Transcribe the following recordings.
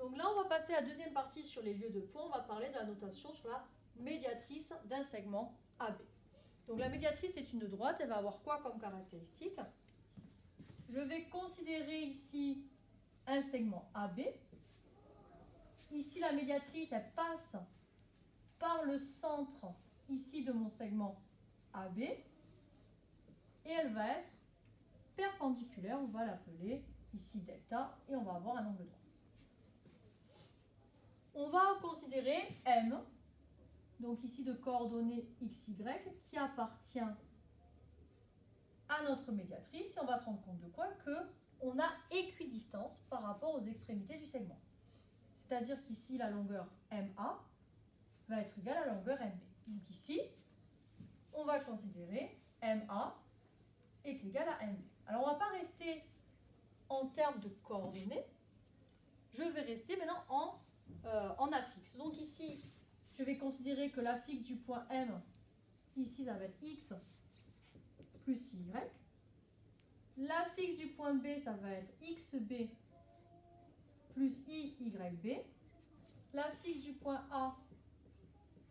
Donc là, on va passer à la deuxième partie sur les lieux de points. On va parler de la notation sur la médiatrice d'un segment AB. Donc la médiatrice est une de droite. Elle va avoir quoi comme caractéristique? Je vais considérer ici un segment AB. Ici, la médiatrice, elle passe par le centre ici de mon segment AB. Et elle va être perpendiculaire. On va l'appeler ici delta. Et on va avoir un angle droit. On va considérer M, donc ici de coordonnées XY, qui appartient à notre médiatrice. Et on va se rendre compte de quoi? On a équidistance par rapport aux extrémités du segment. C'est-à-dire qu'ici, la longueur MA va être égale à la longueur MB. Donc ici, on va considérer MA est égal à MB. Alors, on ne va pas rester en termes de coordonnées. Je vais rester maintenant en affixe. Donc ici, je vais considérer que l'affixe du point M, ici, ça va être X plus Y. L'affixe du point B, ça va être XB plus IYB. L'affixe du point A,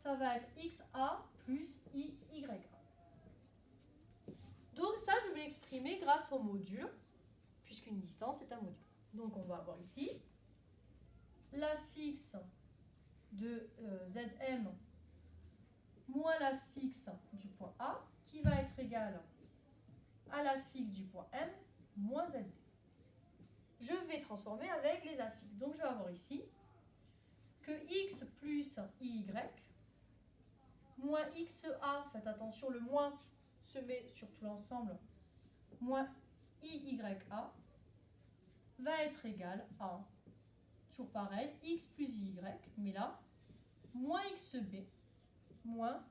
ça va être XA plus IYA. Donc ça, je vais l'exprimer grâce au module, puisqu'une distance est un module. Donc on va avoir ici l'affixe de ZM moins l'affixe du point A, qui va être égal à l'affixe du point M moins ZB. Je vais transformer avec les affixes. Donc je vais avoir ici que X plus IY moins XA, faites attention, le moins se met sur tout l'ensemble, moins IYA va être égal à, toujours pareil, X plus Y, mais là, moins XB moins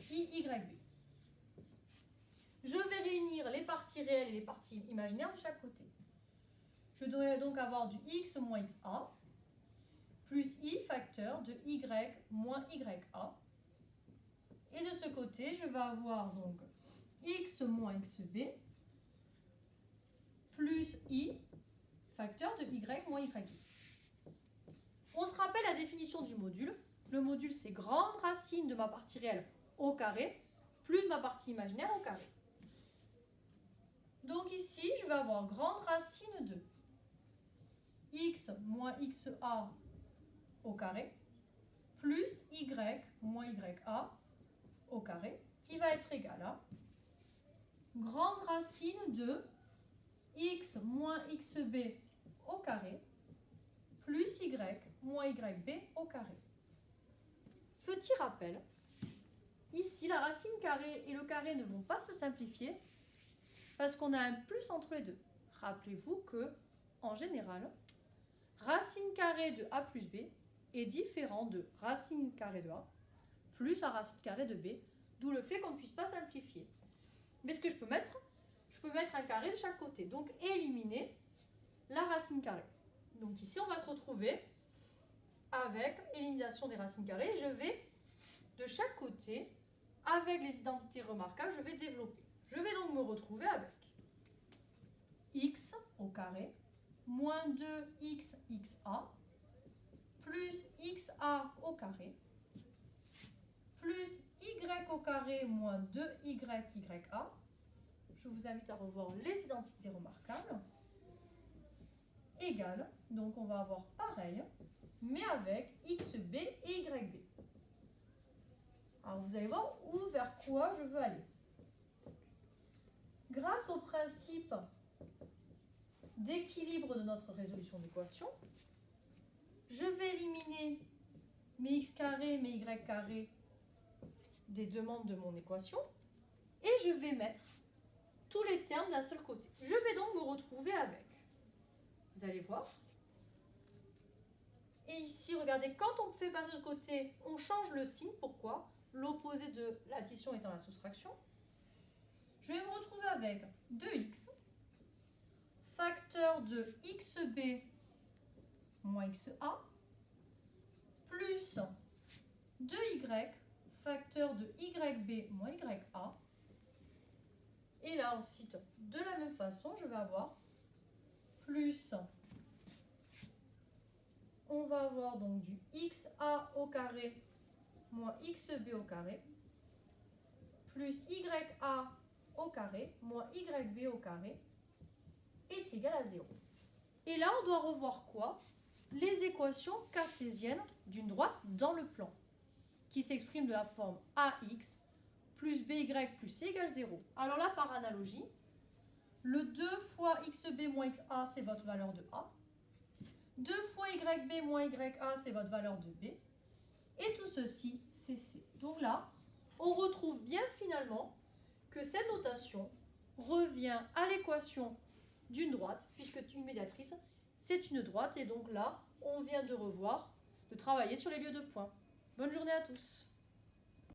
IYB. Je vais réunir les parties réelles et les parties imaginaires de chaque côté. Je devrais donc avoir du X moins XA plus I facteur de Y moins YA. Et de ce côté, je vais avoir donc X moins XB plus I facteur de Y moins YB. On se rappelle la définition du module. Le module, c'est grande racine de ma partie réelle au carré plus ma partie imaginaire au carré. Donc ici, je vais avoir grande racine de X moins XA au carré plus Y moins YA au carré, qui va être égal à grande racine de X moins XB au carré plus Y moins YB au carré. Petit rappel, ici la racine carrée et le carré ne vont pas se simplifier parce qu'on a un plus entre les deux. Rappelez-vous que, en général, racine carrée de A plus B est différent de racine carrée de A plus la racine carrée de B, d'où le fait qu'on ne puisse pas simplifier. Mais ce que je peux mettre un carré de chaque côté, donc éliminer la racine carrée. Donc ici, on va se retrouver avec élimination des racines carrées. Et je vais, de chaque côté, avec les identités remarquables, je vais développer. Je vais donc me retrouver avec x au carré moins 2xxa plus xa au carré plus y au carré moins 2yya. Je vous invite à revoir les identités remarquables. Égale, donc on va avoir pareil, mais avec xb et yb. Alors vous allez voir vers quoi je veux aller. Grâce au principe d'équilibre de notre résolution d'équation, je vais éliminer mes x carrés, mes y carrés des deux membres de mon équation et je vais mettre tous les termes d'un seul côté. Je vais donc me retrouver avec, vous allez voir, et ici, regardez, quand on fait passer de côté, on change le signe. Pourquoi? L'opposé de l'addition étant la soustraction. Je vais me retrouver avec 2x facteur de xb moins xa plus 2y facteur de yb moins ya. Et là ensuite, de la même façon, je vais avoir plus, on on va avoir donc du xa au carré moins xb au carré plus ya au carré moins yb au carré est égal à 0. Et là, on doit revoir quoi? Les équations cartésiennes d'une droite dans le plan, qui s'expriment de la forme ax plus by plus c égale 0. Alors là, par analogie, le 2 fois xb moins xa, c'est votre valeur de a. 2 fois yb moins ya, c'est votre valeur de b. Et tout ceci, c'est c. Donc là, on retrouve bien finalement que cette notation revient à l'équation d'une droite, puisque une médiatrice, c'est une droite. Et donc là, on vient de revoir, de travailler sur les lieux de points. Bonne journée à tous.